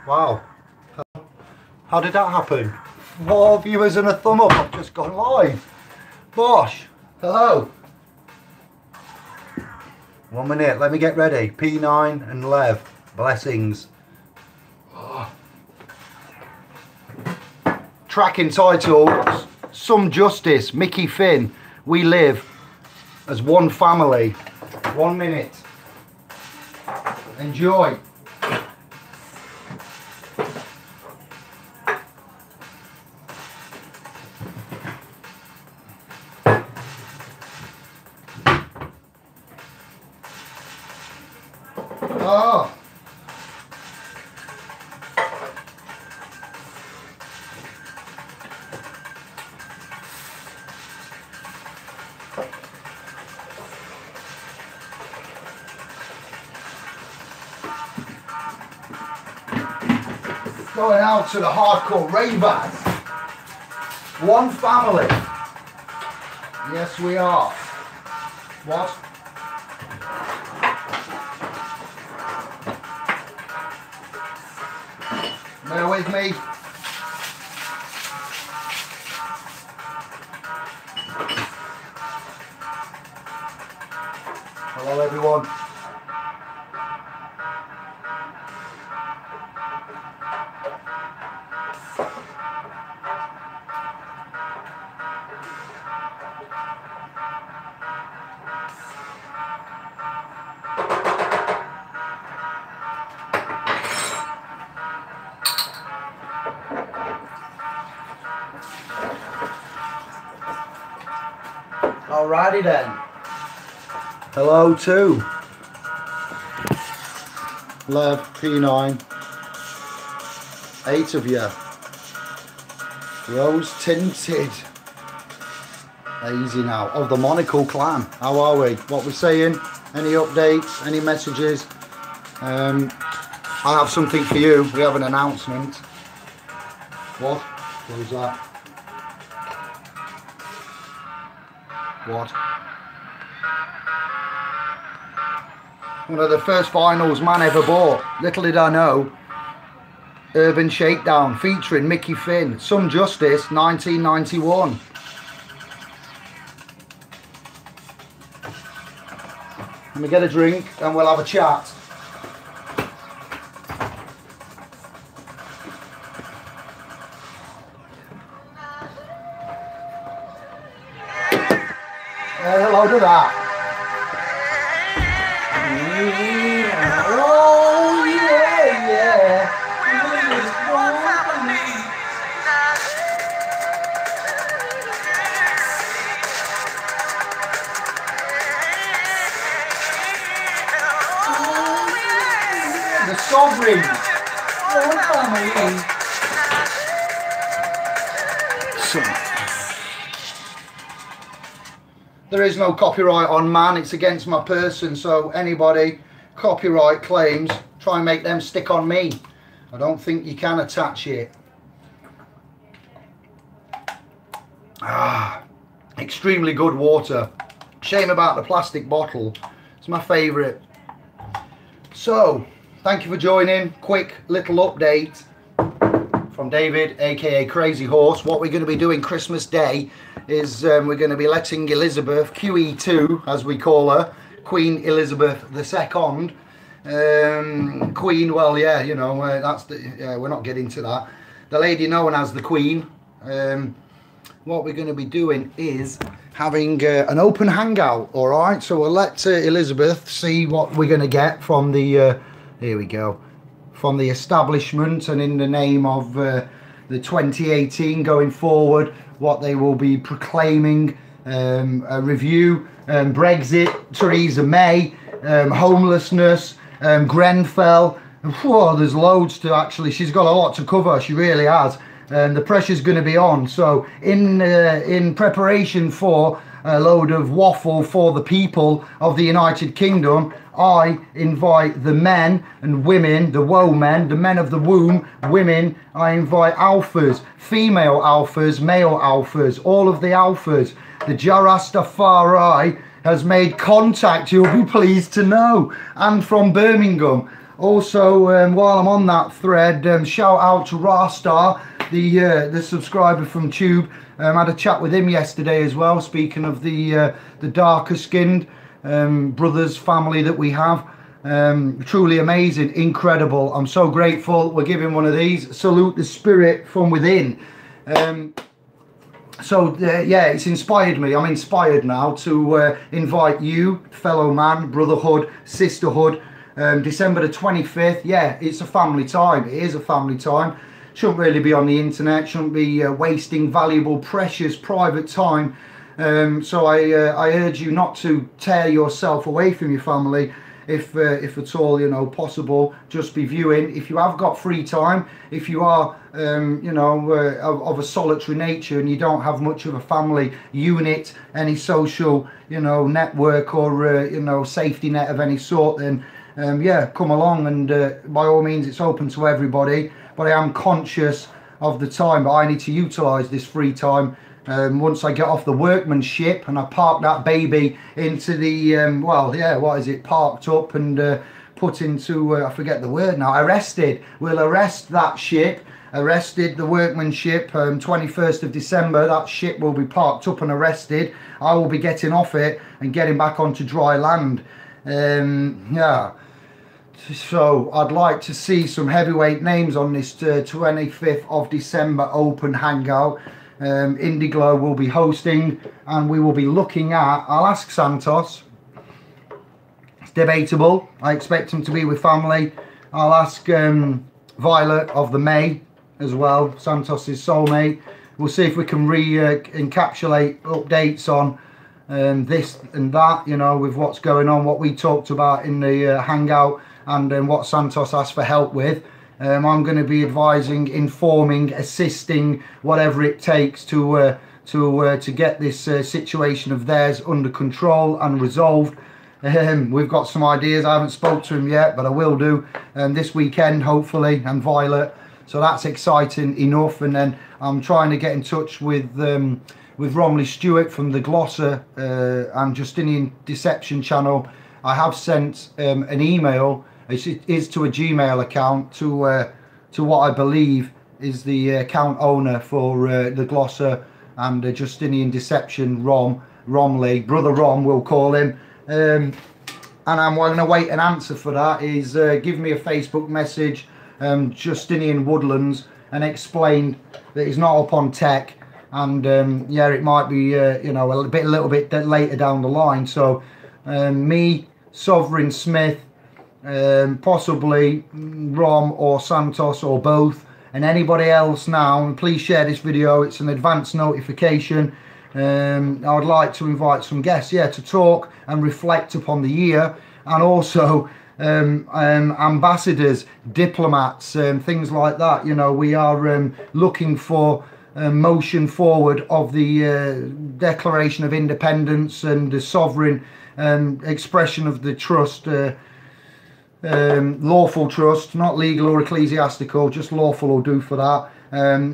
Wow. How did that happen? 4 viewers and a thumb up. I've just gone live. Bosh. Hello. 1 minute. Let me get ready. P9 and Lev. Blessings. Track entitled Some Justice. Mickey Finn. We live as one family. 1 minute. Enjoy. Oh. Going out to the hardcore ravers. One family. Yes, we are. What? Bear with me. Hello, everyone. Alrighty then. Hello to Lev, P9, 8 of you. Rose tinted. Easy now. Of the Monaco clan. How are we? What we're saying? Any updates? Any messages? I have something for you. We have an announcement. What? What was that? What? One of the first vinyls man ever bought. Little did I know. Urban Shakedown featuring Mickey Finn. Some Justice 1991. Let me get a drink and we'll have a chat. Hello to that. Oh yeah, yeah. The Sovereigns. One family. There is no copyright on man, it's against my person, so anybody copyright claims, try and make them stick on me. I don't think you can attach it. Extremely good water. Shame about the plastic bottle. It's my favourite. So, thank you for joining. Quick little update from David, aka Crazy Horse. What we're going to be doing Christmas Day is we're going to be letting Elizabeth, QE2 as we call her, Queen Elizabeth II, Queen, well yeah, you know, that's the, we're not getting to that. The lady known as the Queen. What we're going to be doing is having an open hangout, alright? So we'll let Elizabeth see what we're going to get from the, here we go, from the establishment, and in the name of the 2018 going forward, what they will be proclaiming, a review, Brexit, Theresa May, homelessness, Grenfell. Whoa, there's loads to actually, she's got a lot to cover, she really has. And the pressure's going to be on. So in preparation for a load of waffle for the people of the United Kingdom, I invite the men and women, the woe men, the men of the womb, women. I invite alphas, female alphas, male alphas, all of the alphas. The Jarastafari has made contact, you'll be pleased to know, and from Birmingham. Also, while I'm on that thread, shout out to Rastar, the subscriber from Tube. I had a chat with him yesterday as well, speaking of the darker skinned brothers family that we have. Truly amazing, incredible. I'm so grateful. We're giving one of these. Salute the spirit from within. Yeah, it's inspired me. I'm inspired now to invite you, fellow man, brotherhood, sisterhood. December the 25th. Yeah, it's a family time. It is a family time. Shouldn't really be on the internet. Shouldn't be wasting valuable, precious, private time. So I urge you not to tear yourself away from your family. If at all, you know, possible, just be viewing. If you have got free time, if you are, you know, of a solitary nature and you don't have much of a family unit, any social, you know, network or, you know, safety net of any sort, then, yeah, come along and by all means, it's open to everybody. But I am conscious of the time, but I need to utilise this free time. Once I get off the workmanship and I park that baby into the, well, yeah, what is it, parked up and put into, I forget the word now, arrested. We'll arrest that ship, arrested the workmanship, 21st of December, that ship will be parked up and arrested. I will be getting off it and getting back onto dry land. Yeah. So I'd like to see some heavyweight names on this 25th of December open hangout. Indiglo will be hosting and we will be looking at, I'll ask Santos, it's debatable, I expect him to be with family. I'll ask Violet of the May as well, Santos' soulmate. We'll see if we can encapsulate updates on this and that, you know, with what's going on, what we talked about in the hangout and what Santos asked for help with. I'm going to be advising, informing, assisting, whatever it takes to get this situation of theirs under control and resolved. We've got some ideas. I haven't spoke to him yet, but I will do this weekend, hopefully, and Violet. So that's exciting enough. And then I'm trying to get in touch with Romley Stewart from the Glosser and Justinian Deception channel. I have sent an email. It is to a Gmail account to what I believe is the account owner for the Glosser and Justinian Deception, Romley, Brother Rom we'll call him, and I'm going to wait an answer for that. Is give me a Facebook message, Justinian Woodlands, and explain that he's not up on tech, and yeah, it might be you know, a little bit later down the line. So me, Sovereign Smith, possibly Rom or Santos or both, and anybody else now, and please share this video, it's an advance notification. I would like to invite some guests, yeah, to talk and reflect upon the year, and also ambassadors, diplomats, things like that. You know, we are looking for motion forward of the Declaration of Independence and the sovereign expression of the trust, lawful trust, not legal or ecclesiastical, just lawful will do for that.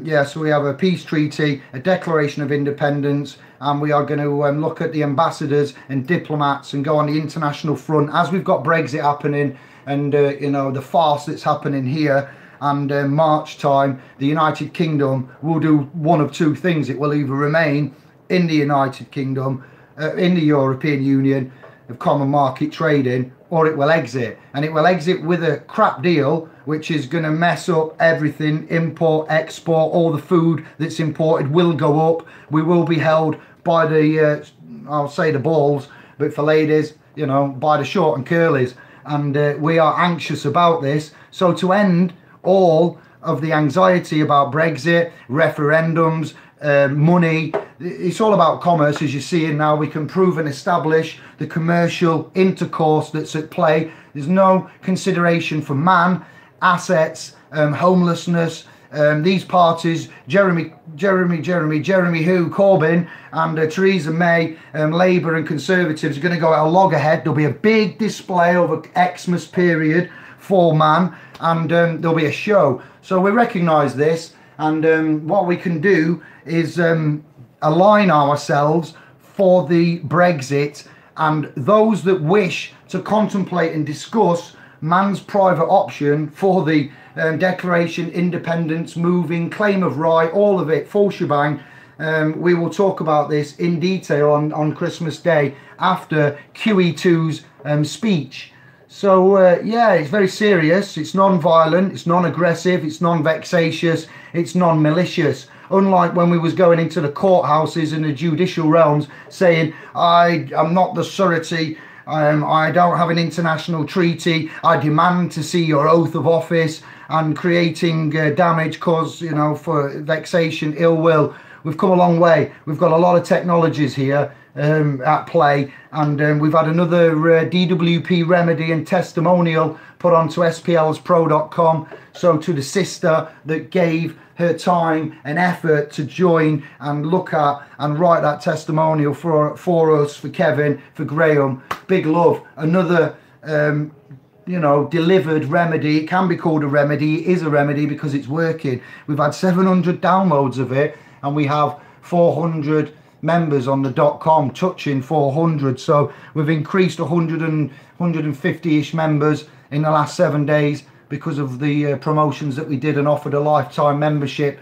Yeah, so we have a peace treaty, a Declaration of Independence, and we are going to look at the ambassadors and diplomats and go on the international front as we've got Brexit happening and you know, the farce that's happening here. And March time, the United Kingdom will do one of two things. It will either remain in the United Kingdom, in the European Union of common market trading, or it will exit. And it will exit with a crap deal, which is going to mess up everything, import, export, all the food that's imported will go up. We will be held by the, I'll say the balls, but for ladies, you know, by the short and curlies. And we are anxious about this. So to end all of the anxiety about Brexit, referendums, money, it's all about commerce. As you're seeing now, we can prove and establish the commercial intercourse that's at play. There's no consideration for man, assets, homelessness. These parties, Jeremy who, Corbyn and Theresa May, Labour and Conservatives are going to go at a loggerhead. There'll be a big display over Xmas period for man, and there'll be a show. So we recognise this, and what we can do is align ourselves for the Brexit, and those that wish to contemplate and discuss man's private option for the Declaration, Independence, moving, claim of right, all of it, full shebang. We will talk about this in detail on Christmas Day after QE2's speech. So yeah, it's very serious, it's non-violent, it's non-aggressive, it's non-vexatious, it's non-malicious. Unlike when we was going into the courthouses and the judicial realms saying, I'm not the surety, I don't have an international treaty, I demand to see your oath of office, and creating damage, cause, you know, for vexation, ill will. We've come a long way. We've got a lot of technologies here at play, and we've had another DWP remedy and testimonial put onto splspro.com. So to the sister that gave her time and effort to join and look at and write that testimonial for us, for Kevin, for Graham, big love. Another you know, delivered remedy. It can be called a remedy. It is a remedy because it's working. We've had 700 downloads of it, and we have 400 members on the .com, touching 400. So we've increased 150-ish members in the last 7 days because of the promotions that we did, and offered a lifetime membership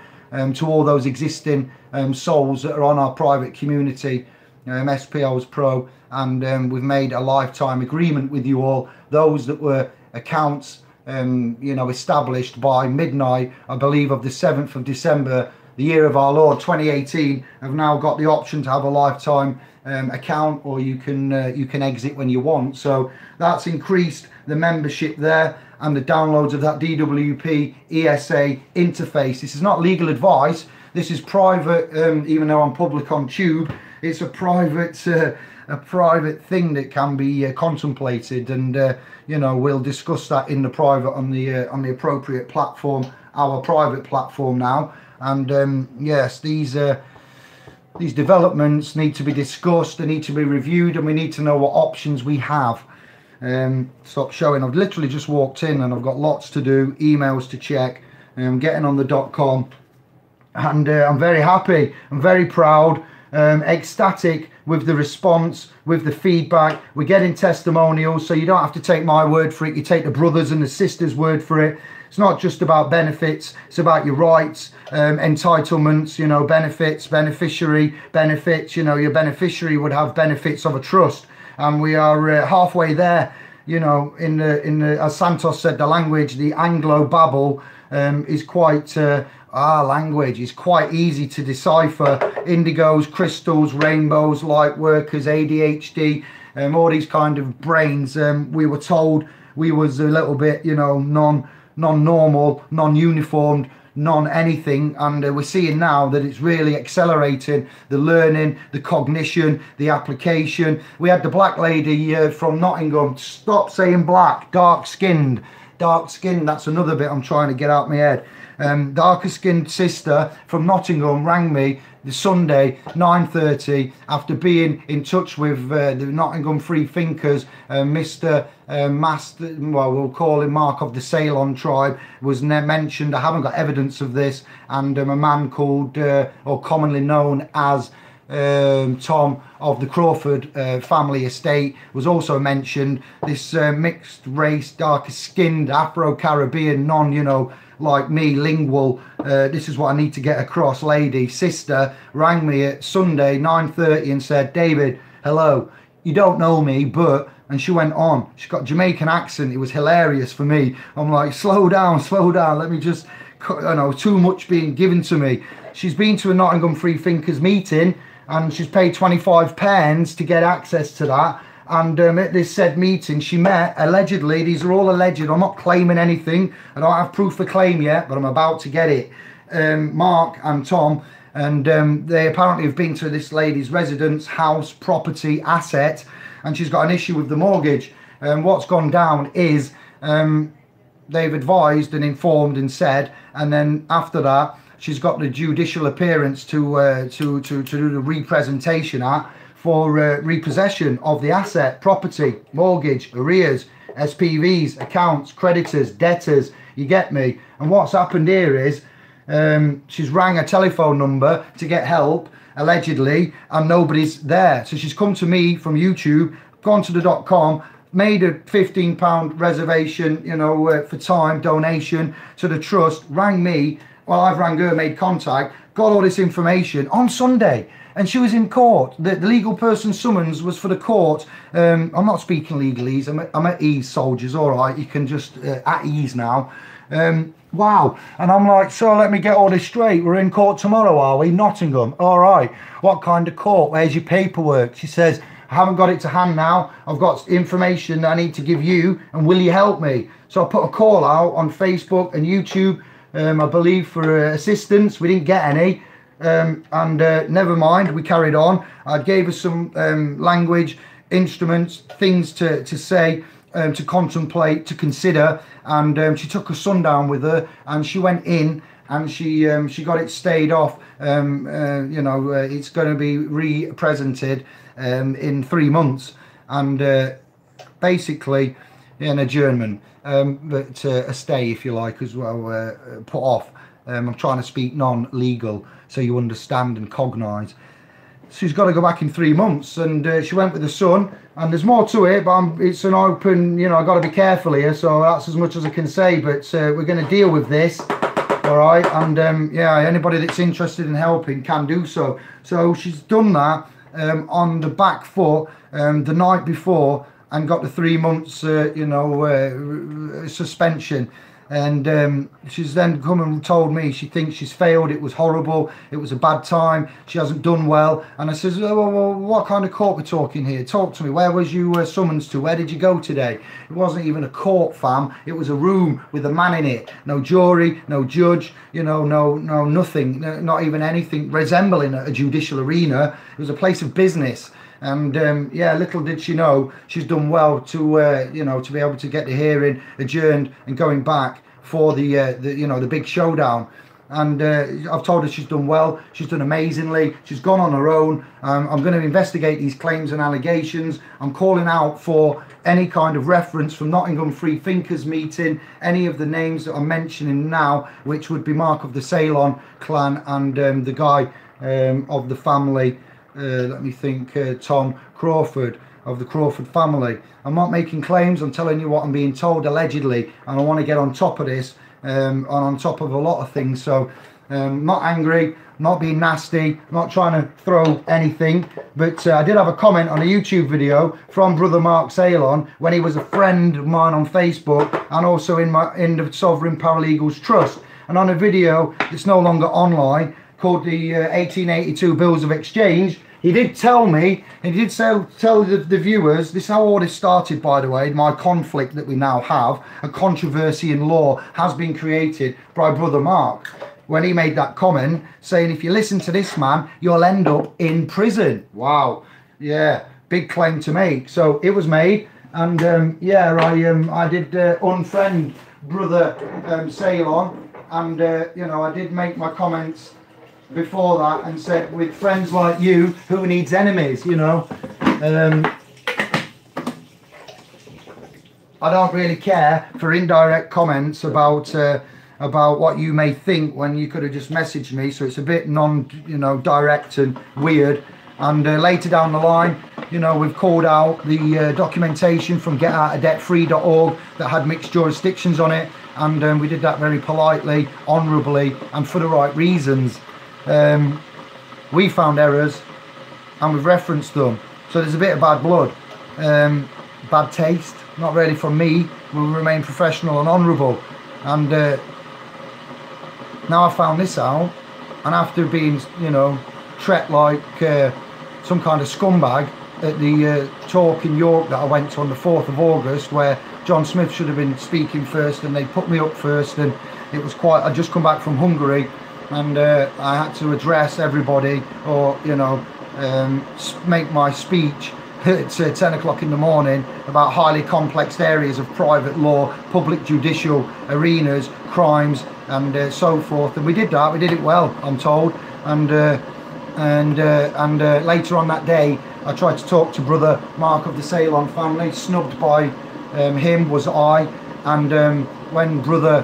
to all those existing souls that are on our private community, SPLs Pro, and we've made a lifetime agreement with you all. Those that were accounts you know, established by midnight, I believe, of the 7th of December, the year of our Lord 2018, have now got the option to have a lifetime account, or you can exit when you want. So that's increased the membership there and the downloads of that DWP ESA interface. This is not legal advice. This is private, even though I'm public on Tube. It's a private thing that can be contemplated, and you know, we'll discuss that in the private on the appropriate platform, our private platform now. And yes, these developments need to be discussed, they need to be reviewed, and we need to know what options we have. Stop showing. I've literally just walked in and I've got lots to do, emails to check, getting on the .com, and I'm very happy, I'm very proud, ecstatic with the response, with the feedback. We're getting testimonials, so you don't have to take my word for it, you take the brothers and the sisters' word for it. It's not just about benefits, it's about your rights, entitlements, you know, benefits, beneficiary benefits. You know, your beneficiary would have benefits of a trust, and we are halfway there. You know, in the as Santos said, the language, the Anglo-Babble, is quite language is quite easy to decipher. Indigos, crystals, rainbows, light workers, ADHD, all these kind of brains. We were told we was a little bit, you know, non-normal, non-uniformed, non-anything, and we're seeing now that it's really accelerating the learning, the cognition, the application. We had the black lady from Nottingham. Stop saying black. Dark-skinned, that's another bit I'm trying to get out my head. Darker skinned sister from Nottingham rang me the Sunday 9:30 after being in touch with the Nottingham Free Thinkers. Mr. Master, well, we'll call him Mark of the Ceylon tribe, was mentioned. I haven't got evidence of this, and a man called, or commonly known as Tom of the Crawford family estate was also mentioned. This mixed race, darker skinned, Afro-Caribbean, non, you know, like me, lingual, this is what I need to get across, lady, sister, rang me at Sunday 9:30 and said, David, hello, you don't know me, but, and she went on, she's got Jamaican accent, it was hilarious for me. I'm like, slow down, let me just, you know, too much being given to me. She's been to a Nottingham Free Thinkers meeting, and she's paid £25 to get access to that. And at this said meeting, she met, allegedly, these are all alleged, I'm not claiming anything, I don't have proof of claim yet, but I'm about to get it, Mark and Tom, and they apparently have been to this lady's residence, house, property, asset, and she's got an issue with the mortgage. What's gone down is they've advised and informed and said, and then after that, she's got the judicial appearance to do the representation at, for repossession of the asset, property, mortgage, arrears, SPVs, accounts, creditors, debtors, you get me. And what's happened here is she's rang a telephone number to get help, allegedly, and nobody's there. So she's come to me from YouTube, gone to the .com, made a £15 reservation, you know, for time, donation to the trust, rang me, well, I've rang her, made contact, got all this information on Sunday, and she was in court. The legal person summons was for the court. I'm not speaking legalese, I'm at ease, soldiers, all right, you can just, at ease now. Wow. And I'm like, so let me get all this straight. We're in court tomorrow, are we? Nottingham. All right. What kind of court? Where's your paperwork? She says, I haven't got it to hand now. I've got information that I need to give you, and will you help me? So I put a call out on Facebook and YouTube, I believe, for assistance. We didn't get any. Never mind, we carried on. I gave her some language, instruments, things to say, to contemplate, to consider, and she took her son down with her, and she went in, and she got it stayed off. You know, it's going to be re-presented in 3 months, and basically an adjournment, but a stay, if you like, as well, put off. I'm trying to speak non-legal so you understand and cognise. She's got to go back in 3 months, and she went with the son, and there's more to it, but it's an open, you know, I've got to be careful here, so that's as much as I can say, but we're going to deal with this, all right, and yeah, anybody that's interested in helping can do so. So she's done that on the back foot the night before, and got the 3 months, you know, suspension. And she's then come and told me she thinks she's failed, it was horrible, it was a bad time, she hasn't done well. And I says, oh, well, what kind of court we're talking here? Talk to me. Where was you summons to? Where did you go today? It wasn't even a court, fam. It was a room with a man in it. No jury, no judge, you know, no nothing, not even anything resembling a judicial arena. It was a place of business. And yeah, little did she know, she's done well to you know, to be able to get the hearing adjourned and going back for the you know, the big showdown. And I've told her she's done well, she's done amazingly, she's gone on her own. I'm going to investigate these claims and allegations. I'm calling out for any kind of reference from Nottingham Free Thinkers meeting, any of the names that I'm mentioning now, which would be Mark of the Ceylon clan, and the guy of the family, let me think, Tom Crawford of the Crawford family. I'm not making claims, I'm telling you what I'm being told allegedly, and I want to get on top of this, and on top of a lot of things. So not angry, not being nasty, not trying to throw anything, but I did have a comment on a YouTube video from Brother Mark Ceylon when he was a friend of mine on Facebook, and also in the Sovereign Paralegals Trust, and on a video that's no longer online called the 1882 Bills of Exchange. He did tell me, and he did tell the viewers, this is how all this started, by the way, my conflict that we now have, a controversy in law has been created by Brother Mark, when he made that comment saying, if you listen to this man, you'll end up in prison. Wow, yeah, big claim to make. So it was made, and yeah, I did unfriend Brother Ceylon, and you know, I did make my comments before that and said, with friends like you, who needs enemies, you know. I don't really care for indirect comments about what you may think, when you could have just messaged me, so it's a bit you know, direct and weird. And later down the line, you know, we've called out the documentation from getoutofdebtfree.org that had mixed jurisdictions on it, and we did that very politely, honourably, and for the right reasons. We found errors and we've referenced them, so there's a bit of bad blood, bad taste, not really from me. We'll remain professional and honourable. And now I found this out, and after being, you know, treated like some kind of scumbag at the talk in York that I went to on the 4th of August, where John Smith should have been speaking first, and they put me up first, and it was quite, I'd just come back from Hungary, and I had to address everybody, or, you know, make my speech at 10 o'clock in the morning about highly complex areas of private law, public judicial arenas, crimes, and so forth. And we did that, we did it well, I'm told. And later on that day, I tried to talk to Brother Mark of the Ceylon family. Snubbed by him was I. And when Brother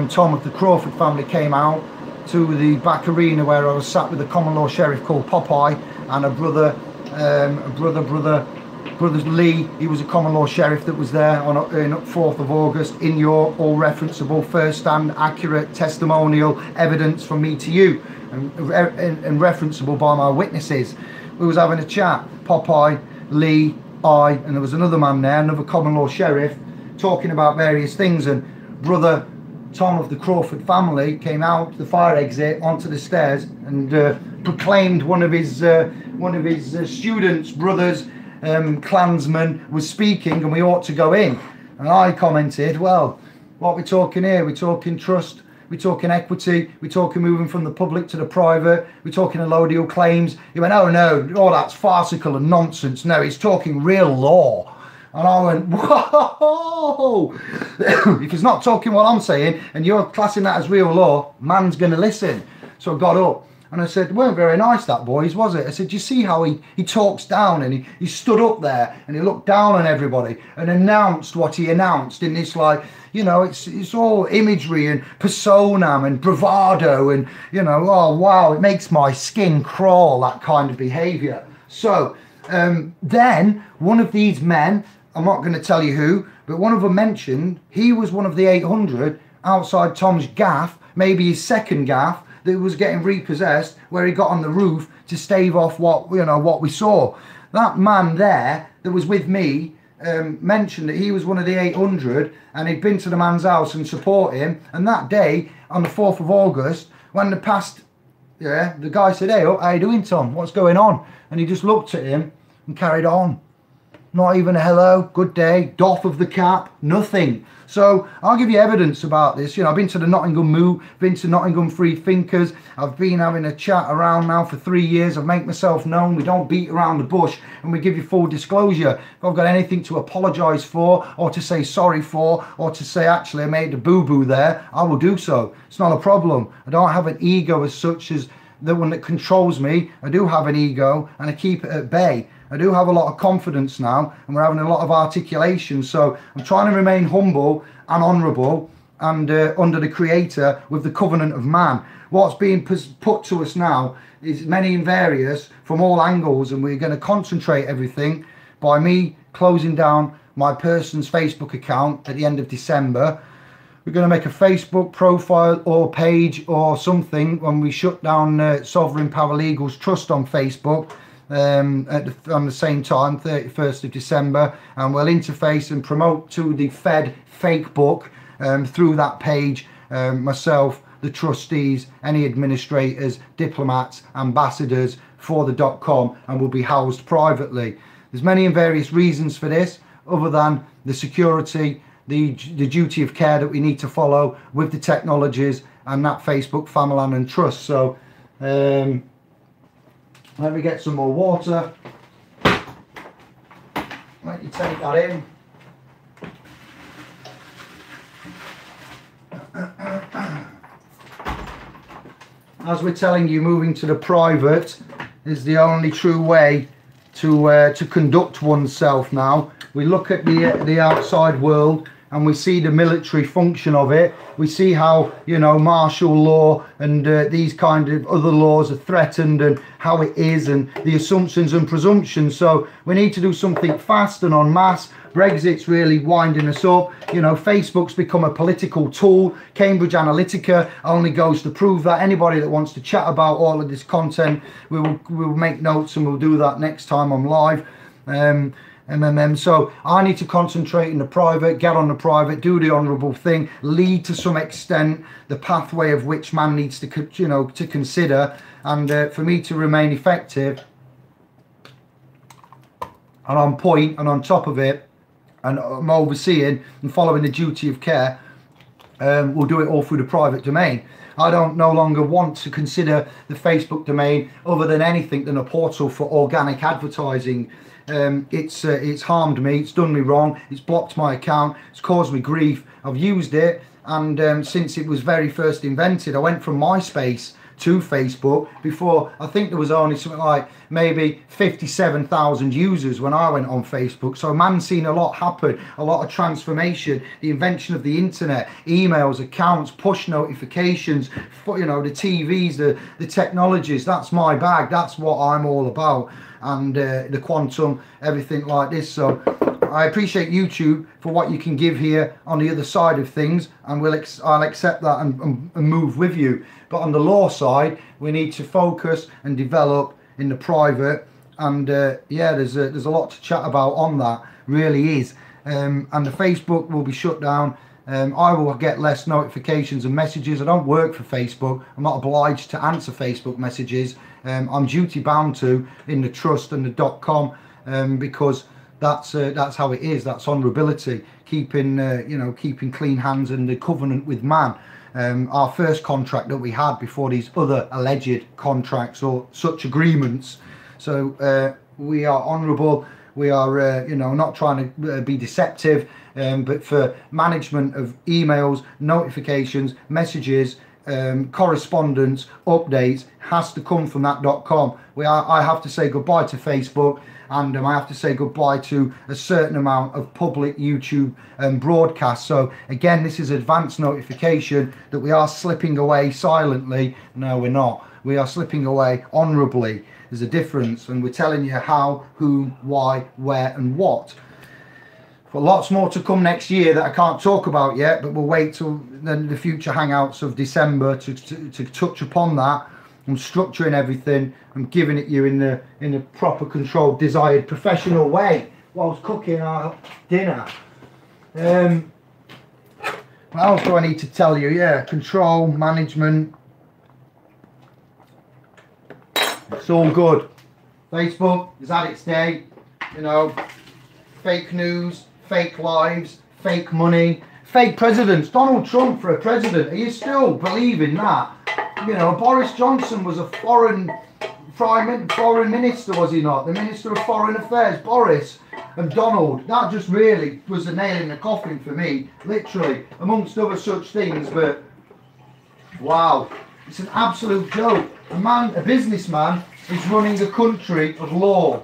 Tom of the Crawford family came out to the back arena, where I was sat with a common law sheriff called Popeye, and a brother Brothers Lee, he was a common law sheriff that was there on 4th of August, in your all referenceable, first-hand, accurate testimonial evidence from me to you, and referenceable by my witnesses. We was having a chat, Popeye, Lee, I, and there was another man there, another common law sheriff, talking about various things, and Brother Tom of the Crawford family came out the fire exit onto the stairs and proclaimed one of his students, brothers, clansman was speaking and we ought to go in. And I commented, well, what we're talking here, we're talking trust, we're talking equity, we're talking moving from the public to the private, we're talking allodial claims. He went, oh no, all that's farcical and nonsense. No, he's talking real law. And I went, whoa! If he's not talking what I'm saying and you're classing that as real law, man's going to listen. So I got up and I said, weren't very nice that, boys, was it? I said, you see how he talks down, and he stood up there and he looked down on everybody and announced what he announced in this, like, you know, it's all imagery and persona and bravado and, you know, oh wow, it makes my skin crawl, that kind of behaviour. So then one of these men, I'm not going to tell you who, but one of them mentioned he was one of the 800 outside Tom's gaff, maybe his second gaff, that was getting repossessed, where he got on the roof to stave off what, you know, what we saw. That man there that was with me mentioned that he was one of the 800 and he'd been to the man's house and support him. And that day, on the 4th of August, when they passed, yeah, the guy said, hey, how you doing, Tom? What's going on? And he just looked at him and carried on. Not even a hello, good day, doff of the cap, nothing. So I'll give you evidence about this. You know, I've been to the Nottingham Moo, been to Nottingham Free Thinkers. I've been having a chat around now for 3 years. I've made myself known. We don't beat around the bush and we give you full disclosure. If I've got anything to apologise for or to say sorry for or to say actually I made a boo-boo there, I will do so. It's not a problem. I don't have an ego as such as the one that controls me. I do have an ego and I keep it at bay. I do have a lot of confidence now and we're having a lot of articulation, so I'm trying to remain humble and honourable and under the Creator with the covenant of man. What's being put to us now is many and various from all angles, and we're going to concentrate everything by me closing down my person's Facebook account at the end of December. We're going to make a Facebook profile or page or something when we shut down Sovereign Paralegals Trust on Facebook. On the same time, 31st of December, and we'll interface and promote to the Fed fake book through that page, myself, the trustees, any administrators, diplomats, ambassadors for the .com, and will be housed privately. There's many and various reasons for this, other than the security, the duty of care that we need to follow with the technologies and that Facebook Family and Trust. So let me get some more water. Let you take that in. As we're telling you, moving to the private is the only true way to conduct oneself now. We look at the outside world and we see the military function of it. We see how, you know, martial law and these kind of other laws are threatened, and how it is, and the assumptions and presumptions. So we need to do something fast and en masse. Brexit's really winding us up. You know, Facebook's become a political tool. Cambridge Analytica only goes to prove that. Anybody that wants to chat about all of this content, we'll make notes, and we'll do that next time I'm live. So I need to concentrate in the private, get on the private, do the honourable thing, lead to some extent the pathway of which man needs to, you know, to consider, and for me to remain effective and on point and on top of it, and I'm overseeing and following the duty of care. We'll do it all through the private domain. I don't no longer want to consider the Facebook domain other than anything than a portal for organic advertising. It's harmed me, it's done me wrong, it's blocked my account, it's caused me grief. I've used it, and since it was very first invented, I went from MySpace to Facebook. Before, I think there was only something like maybe 57,000 users when I went on Facebook. So man's seen a lot happen, a lot of transformation, the invention of the internet, emails, accounts, push notifications, you know, the TVs, the technologies. That's my bag. That's what I'm all about. And the quantum, everything like this. So I appreciate YouTube for what you can give here on the other side of things, and I'll accept that and move with you. But on the law side, we need to focus and develop in the private, and yeah, there's a lot to chat about on that, really is. And the Facebook will be shut down. I will get less notifications and messages. I don't work for Facebook. I'm not obliged to answer Facebook messages. I'm duty bound to in the trust and the .com, because that's how it is. That's honourability, keeping you know, keeping clean hands and the covenant with man. Our first contract that we had before these other alleged contracts or such agreements. So we are honourable. We are you know, not trying to be deceptive, but for management of emails, notifications, messages, correspondence, updates has to come from that .com. I have to say goodbye to Facebook, and I have to say goodbye to a certain amount of public YouTube broadcasts. So again, this is advance notification that we are slipping away silently. No, we're not. We are slipping away honourably. There's a difference, and we're telling you how, who, why, where and what. But lots more to come next year that I can't talk about yet, but we'll wait till the future hangouts of December to touch upon that. I'm structuring everything. I'm giving it you in the proper, controlled, desired, professional way whilst cooking our dinner. What else do I need to tell you? Yeah, control, management. It's all good. Facebook is at its day. You know, fake news, fake lives, fake money, fake presidents. Donald Trump for a president. Are you still believing that? You know, Boris Johnson was a foreign minister, was he not? The Minister of Foreign Affairs, Boris and Donald. That just really was a nail in the coffin for me, literally, amongst other such things. But wow, it's an absolute joke. A businessman is running a country of law.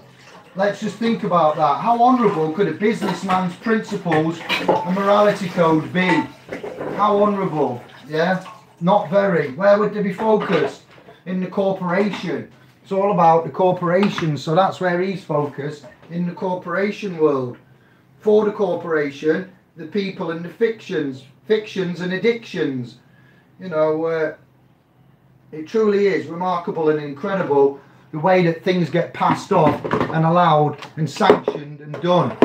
Let's just think about that. How honourable could a businessman's principles and morality code be? How honourable, yeah? Not very. Where would they be focused? In the corporation. It's all about the corporation, so that's where he's focused, in the corporation world. For the corporation, the people and the fictions and addictions. You know, it truly is remarkable and incredible the way that things get passed off and allowed and sanctioned and done.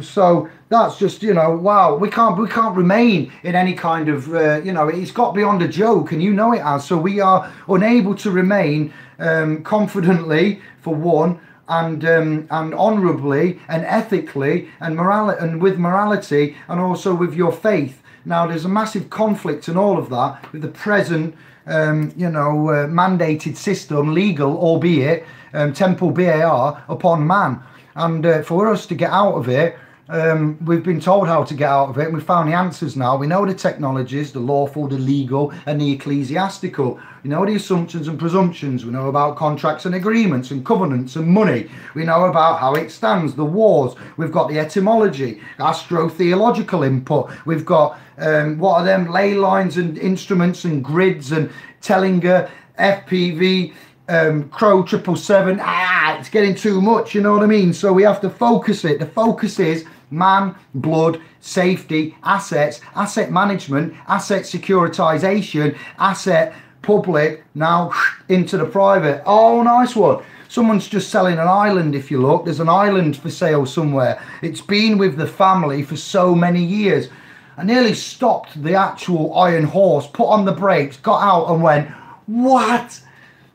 So that's just, you know, wow, we can't remain in any kind of you know, it's got beyond a joke, and you know it has. So we are unable to remain confidently, for one, and honourably and ethically and with morality, and also with your faith. Now there's a massive conflict in all of that with the present you know, mandated system, legal albeit, temple BAR upon man. And for us to get out of it, we've been told how to get out of it, and we've found the answers now. We know the technologies, the lawful, the legal and the ecclesiastical. We know the assumptions and presumptions. We know about contracts and agreements and covenants and money. We know about how it stands, the wars. We've got the etymology, astro-theological input. We've got what are them ley lines and instruments and grids and Tellinger, FPV, Crow 777. It's getting too much, you know what I mean? So we have to focus it. The focus is man, blood, safety, assets, asset management, asset securitization, asset public, now into the private. Oh, nice one. Someone's just selling an island. If you look, there's an island for sale somewhere. It's been with the family for so many years. I nearly stopped the actual iron horse, put on the brakes, got out and went, what?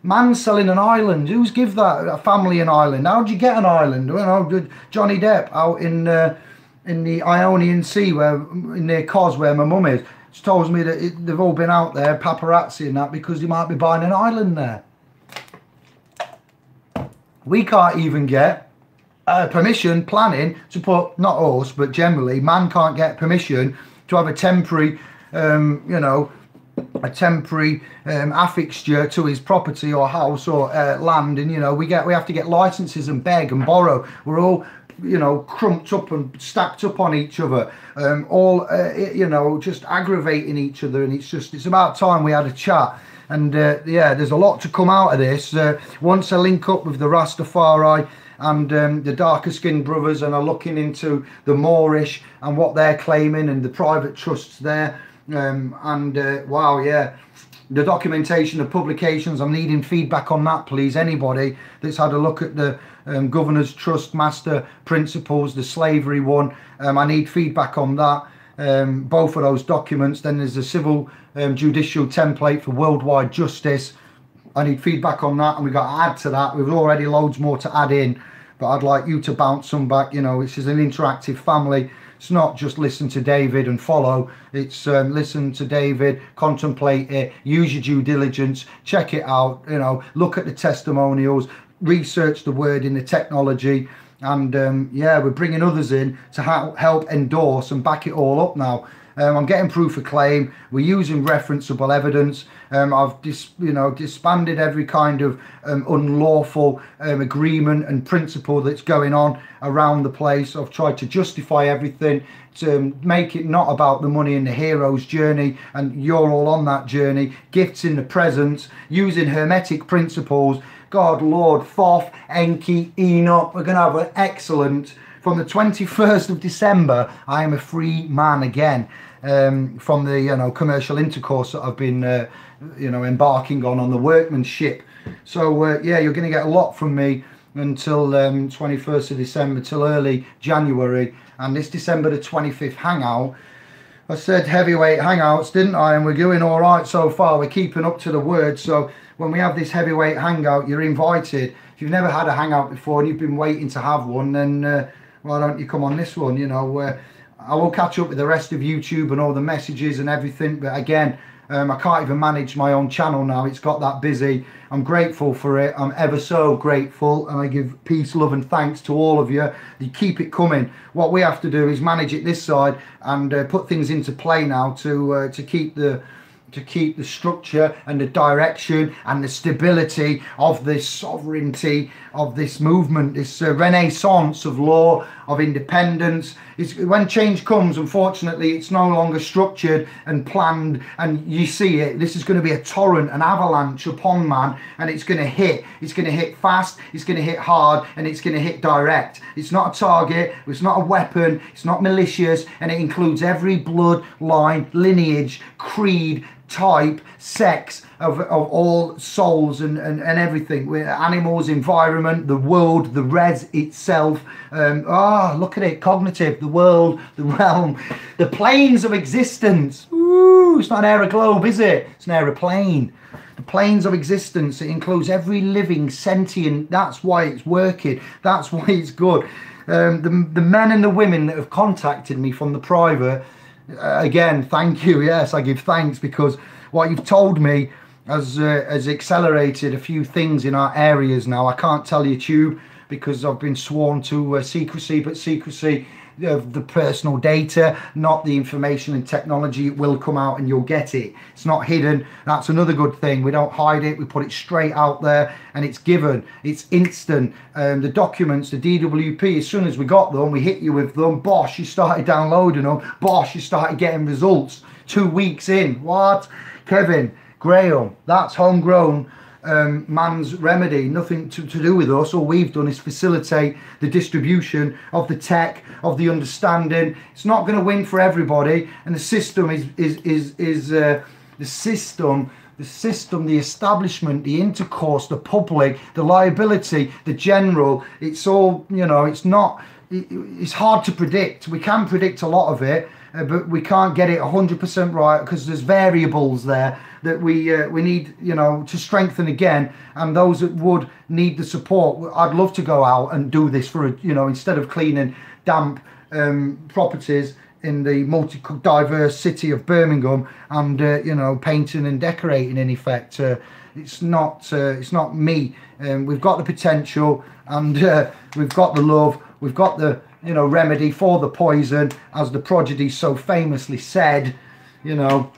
Man selling an island? Who's give that a family an island? How'd you get an island? You know, Johnny Depp out in the Ionian Sea, where near Cos, where my mum is. She tells me that they've all been out there, paparazzi and that, because they might be buying an island there. We can't even get permission, planning to put, not us, but generally, man can't get permission to have a temporary, you know, a temporary affixture to his property or house or land, and you know, we have to get licenses and beg and borrow. We're all, you know, crumped up and stacked up on each other, all you know, just aggravating each other, and it's about time we had a chat. And yeah, there's a lot to come out of this. Once I link up with the Rastafari and the darker skinned brothers, and are looking into the Moorish and what they're claiming and the private trusts there, wow, yeah, the documentation of publications, I'm needing feedback on that, please. Anybody that's had a look at the Governor's Trust Master Principles, the slavery one, I need feedback on that, both of those documents. Then there's the civil judicial template for worldwide justice. I need feedback on that, and we've got to add to that. We've already loads more to add in, but I'd like you to bounce some back. You know, this is an interactive family. It's not just listen to David and follow. It's listen to David, contemplate it, use your due diligence, check it out, you know, look at the testimonials, research the word in the technology, and yeah, we're bringing others in to help endorse and back it all up now. I'm getting proof of claim. We're using referenceable evidence. I've disbanded every kind of unlawful agreement and principle that's going on around the place. I've tried to justify everything to make it not about the money and the hero's journey, and you're all on that journey. Gifts in the present, using hermetic principles. God, Lord, Thoth, Enki, Enoch. We're going to have an excellent... From the 21st of December, I am a free man again. From the, you know, commercial intercourse that I've been you know, embarking on the workmanship. So yeah, you're going to get a lot from me until 21st of December till early January, and this December the 25th hangout. I said heavyweight hangouts, didn't I? And we're doing all right so far. We're keeping up to the word. So when we have this heavyweight hangout, you're invited. If you've never had a hangout before and you've been waiting to have one, then why don't you come on this one? You know, I will catch up with the rest of YouTube and all the messages and everything, but again, I can't even manage my own channel now. It's got that busy. I'm grateful for it. I'm ever so grateful, and I give peace, love and thanks to all of you. You keep it coming. What we have to do is manage it this side and put things into play now to keep the structure and the direction and the stability of this sovereignty of this movement, this renaissance of law, of independence. When change comes, unfortunately, it's no longer structured and planned, and you see it. This is going to be a torrent, an avalanche upon man, and it's going to hit. It's going to hit fast, it's going to hit hard, and it's going to hit direct. It's not a target, it's not a weapon, it's not malicious, and it includes every bloodline, lineage, creed, type, sex of all souls and everything. We're animals, environment, the world, the res itself. Look at it, cognitive, the world, the realm, the planes of existence. Ooh, it's not an aeroglobe, is it? It's an aeroplane. The planes of existence, it includes every living sentient. That's why it's working. That's why it's good. The men and the women that have contacted me from the private, again, thank you. Yes, I give thanks, because what you've told me has accelerated a few things in our areas now. I can't tell you, Tube, because I've been sworn to secrecy, but secrecy of the personal data, not the information and technology. It will come out and you'll get it. It's not hidden. That's another good thing. We don't hide it. We put it straight out there, and it's given. It's instant. The documents, the DWP, as soon as we got them, we hit you with them. Bosh, you started downloading them. Bosh, you started getting results 2 weeks in. What? Kevin Graham, that's homegrown man's remedy, nothing to do with us. All we've done is facilitate the distribution of the tech, of the understanding. It's not going to win for everybody, and the system is the system, the establishment, the intercourse, the public, the liability, the general. It's all, you know, it's hard to predict. We can predict a lot of it, but we can't get it 100% right, because there's variables there that we need, you know, to strengthen again. And those that would need the support, I'd love to go out and do this for, you know, instead of cleaning damp properties in the multi-diverse city of Birmingham and you know, painting and decorating in effect. It's not me. We've got the potential, and we've got the love, we've got the, you know, remedy for the poison, as the prodigy so famously said. You know,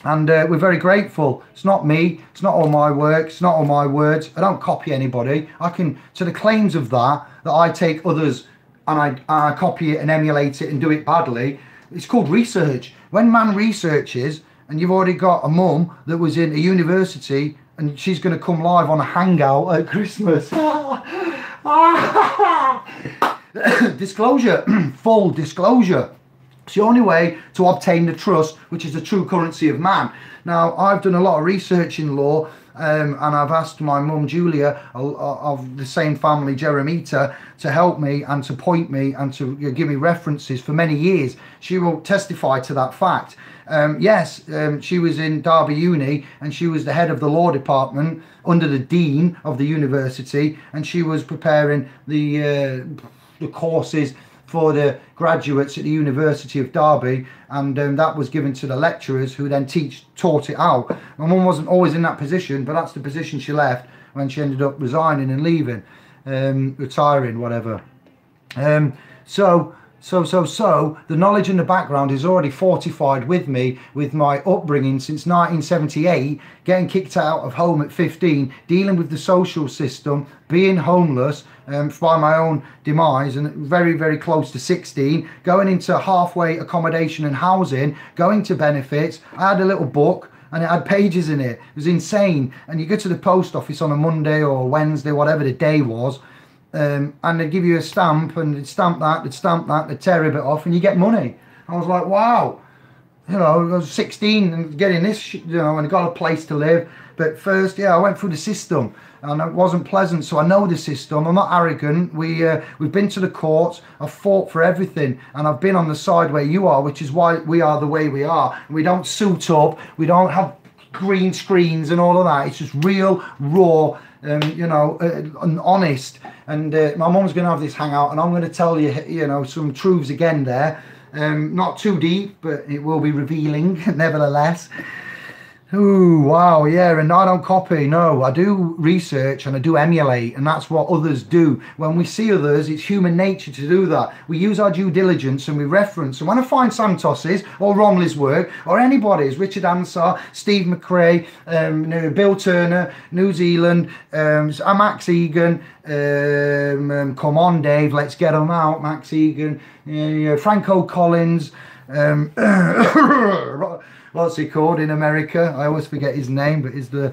And we're very grateful. It's not me, it's not all my work, it's not all my words. I don't copy anybody. I can, to the claims of that I take others and I copy it and emulate it and do it badly, it's called research. When man researches, and you've already got a mum that was in a university and she's going to come live on a hangout at Christmas. Disclosure, full disclosure. It's the only way to obtain the trust, which is the true currency of man. Now, I've done a lot of research in law, and I've asked my mum Julia of the same family, Jeremita, to help me and to point me and to give me references for many years. She will testify to that fact. Yes, she was in Derby Uni and she was the head of the law department under the dean of the university, and she was preparing the courses for the graduates at the University of Derby, and that was given to the lecturers who then taught it out. My mum wasn't always in that position, but that's the position she left when she ended up resigning and leaving, retiring, whatever. So the knowledge and the background is already fortified with me, with my upbringing since 1978, getting kicked out of home at 15, dealing with the social system, being homeless by my own demise, and very, very close to 16, going into halfway accommodation and housing, going to benefits. I had a little book and it had pages in it. It was insane. And you go to the post office on a Monday or a Wednesday, whatever the day was, and they'd give you a stamp, and they'd stamp that, they'd tear a bit off, and you get money. I was like, wow, you know, I was 16 and getting this, you know, and I got a place to live. But first, yeah, I went through the system, and it wasn't pleasant. So I know the system. I'm not arrogant. We've been to the courts. I've fought for everything, and I've been on the side where you are, which is why we are the way we are. We don't suit up. We don't have green screens and all of that. It's just real, raw, you know, and honest. And my mum's going to have this hangout, and I'm going to tell you, you know, some truths again there. Not too deep, but it will be revealing nevertheless. Ooh, wow, yeah, and I don't copy, no, I do research and I do emulate, and that's what others do. When we see others, it's human nature to do that. We use our due diligence and we reference, and when I find Santos's or Romley's work, or anybody's, Richard Ansar, Steve McRae, Bill Turner, New Zealand, Max Egan, come on Dave, let's get them out, Max Egan, Franco Collins, what's he called in America? I always forget his name, but he's the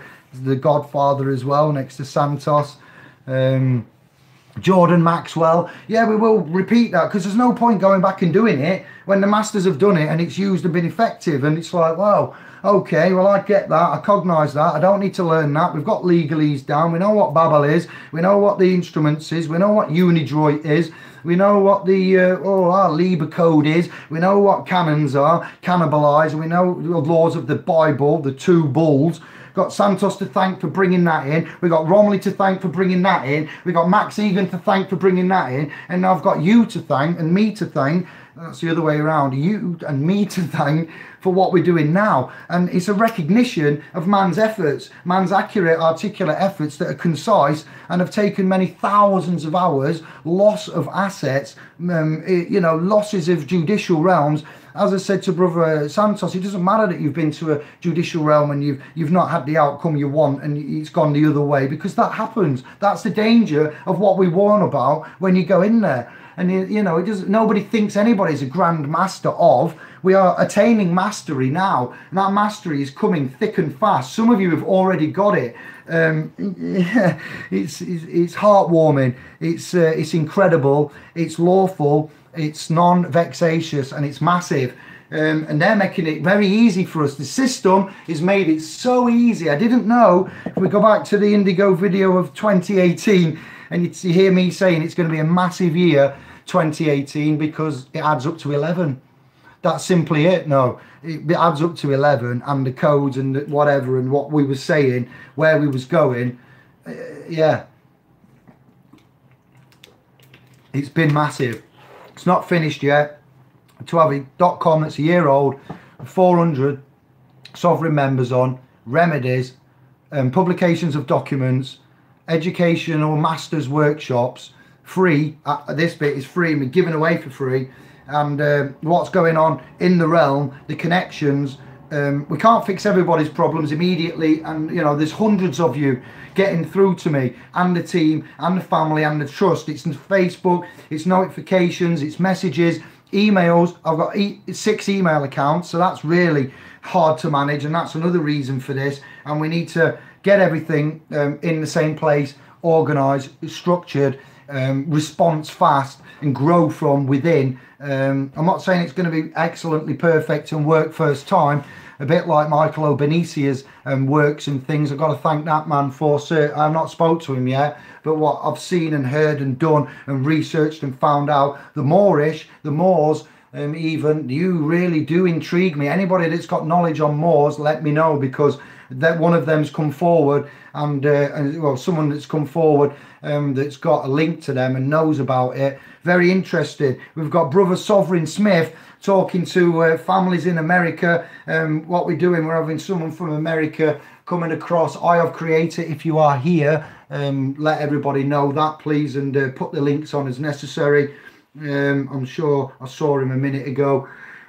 godfather as well, next to Santos. Jordan Maxwell. Yeah, we will repeat that, because there's no point going back and doing it when the masters have done it and it's used and been effective. And it's like, well, okay, well, I get that, I cognise that, I don't need to learn that. We've got legalese down, we know what Babel is, we know what the instruments is, we know what Unidroit is, we know what the our Liber code is, we know what canons are, cannibalize, we know the laws of the Bible, the two bulls. Got Santos to thank for bringing that in. We got Romley to thank for bringing that in. We got Max Egan to thank for bringing that in. And now I've got you to thank and me to thank. That's the other way around. You and me to thank for what we're doing now. And it's a recognition of man's efforts, man's accurate, articulate efforts that are concise and have taken many thousands of hours, loss of assets, you know, losses of judicial realms. As I said to Brother Santos, it doesn't matter that you've been to a judicial realm and you've not had the outcome you want and it's gone the other way, because that happens. That's the danger of what we warn about when you go in there. And you know, it doesn't. Nobody thinks anybody's a grand master of. We are attaining mastery now, and that mastery is coming thick and fast. Some of you have already got it. Yeah, it's heartwarming. It's incredible. It's lawful. It's non-vexatious, and it's massive. And they're making it very easy for us. The system has made it so easy. I didn't know. If we go back to the Indigo video of 2018, and you hear me saying it's going to be a massive year, 2018, because it adds up to 11. That's simply it. No, it adds up to 11, and the codes and the whatever and what we were saying, where we was going. Yeah, it's been massive. It's not finished yet. To have a .com that's a year old, 400 sovereign members on, remedies, publications of documents, educational masters workshops, free. This bit is free, we're giving away for free. And what's going on in the realm, the connections, we can't fix everybody's problems immediately, and you know, there's hundreds of you getting through to me and the team and the family and the trust. It's Facebook, it's notifications, it's messages, emails. I've got 6 email accounts, so that's really hard to manage, and that's another reason for this. And we need to get everything in the same place, organized, structured, response fast, and grow from within. I'm not saying it's going to be excellently perfect and work first time, a bit like Michael Obenicia's works and things. I've got to thank that man for certain. I've not spoke to him yet, but what I've seen and heard and done and researched and found out, the Moors, even, you really do intrigue me. Anybody that's got knowledge on Moors, let me know, because that one of them's come forward, and well, someone that's come forward that's got a link to them and knows about it. Very interested. We've got Brother Sovereign Smith talking to families in America. What we're doing, we're having someone from America coming across. Eye of Creator, if you are here, let everybody know that, please, and put the links on as necessary. I'm sure I saw him a minute ago.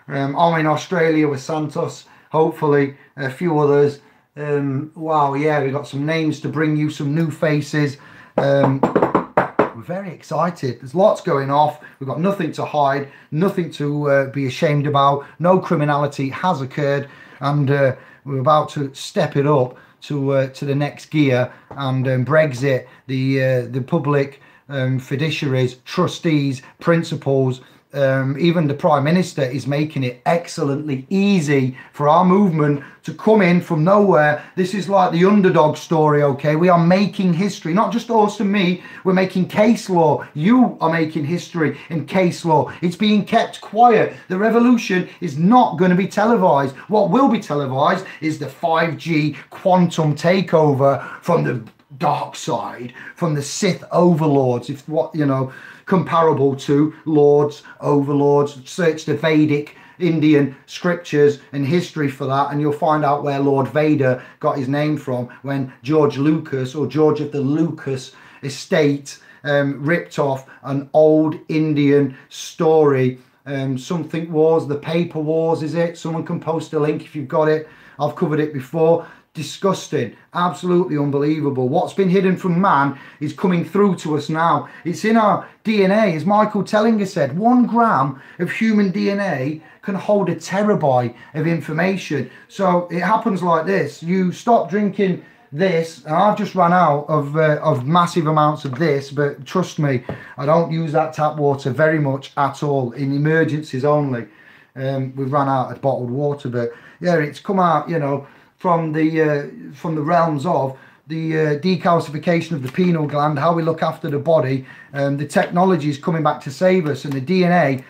I'm in Australia with Santos, hopefully a few others. Wow, yeah, we got some names to bring you, some new faces. We're very excited. There's lots going off. We've got nothing to hide, nothing to be ashamed about. No criminality has occurred, and we're about to step it up to the next gear. And Brexit, the public fiduciaries, trustees, principals, even the Prime Minister is making it excellently easy for our movement to come in from nowhere. This is like the underdog story, okay? We are making history, not just us and me. We're making case law. You are making history in case law. It's being kept quiet. The revolution is not going to be televised. What will be televised is the 5G quantum takeover from the dark side, from the Sith overlords, if what, you know, comparable to lords, overlords. Search the Vedic Indian scriptures and history for that, and you'll find out where Lord Vader got his name from, when George Lucas, or George of the Lucas estate, ripped off an old Indian story. Something Wars, the Paper Wars, is it? Someone can post a link if you've got it. I've covered it before. Disgusting, absolutely unbelievable. What's been hidden from man is coming through to us now. It's in our DNA. As Michael Tellinger said, 1 gram of human DNA can hold a terabyte of information. So it happens like this. You stop drinking this, and I've just run out of massive amounts of this, but trust me, I don't use that tap water very much at all, in emergencies only. We've run out of bottled water, but yeah, it's come out, you know, from the realms of the decalcification of the pineal gland, how we look after the body. The technology is coming back to save us, and the DNA,